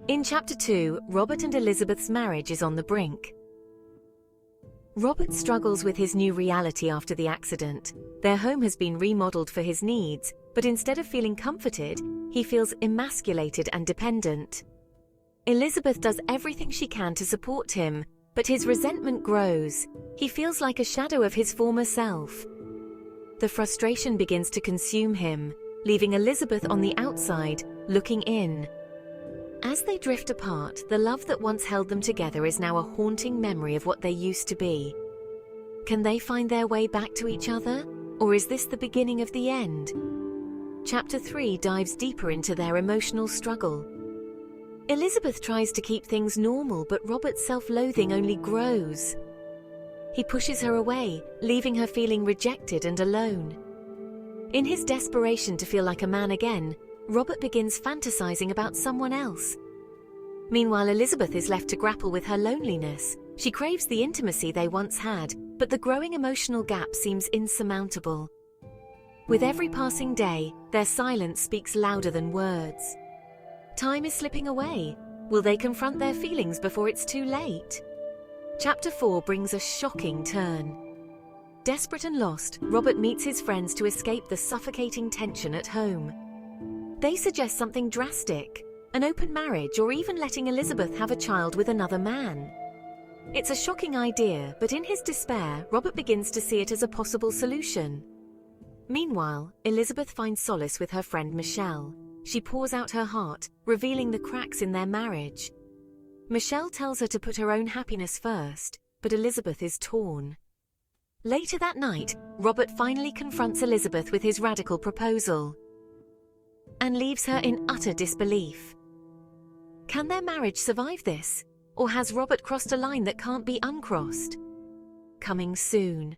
In Chapter 2, Robert and Elizabeth's marriage is on the brink. Robert struggles with his new reality after the accident. Their home has been remodeled for his needs, but instead of feeling comforted, he feels emasculated and dependent. Elizabeth does everything she can to support him, but his resentment grows. He feels like a shadow of his former self. The frustration begins to consume him, leaving Elizabeth on the outside, looking in. As they drift apart, the love that once held them together is now a haunting memory of what they used to be. Can they find their way back to each other, or is this the beginning of the end? Chapter 3 dives deeper into their emotional struggle. Elizabeth tries to keep things normal, but Robert's self-loathing only grows. He pushes her away, leaving her feeling rejected and alone. In his desperation to feel like a man again, Robert begins fantasizing about someone else. Meanwhile, Elizabeth is left to grapple with her loneliness. She craves the intimacy they once had, but the growing emotional gap seems insurmountable. With every passing day, their silence speaks louder than words. Time is slipping away. Will they confront their feelings before it's too late? Chapter 4 brings a shocking turn. Desperate and lost, Robert meets his friends to escape the suffocating tension at home. They suggest something drastic, an open marriage, or even letting Elizabeth have a child with another man. It's a shocking idea, but in his despair, Robert begins to see it as a possible solution. Meanwhile, Elizabeth finds solace with her friend Michelle. She pours out her heart, revealing the cracks in their marriage. Michelle tells her to put her own happiness first, but Elizabeth is torn. Later that night, Robert finally confronts Elizabeth with his radical proposal and leaves her in utter disbelief. Can their marriage survive this? Or has Robert crossed a line that can't be uncrossed? Coming soon.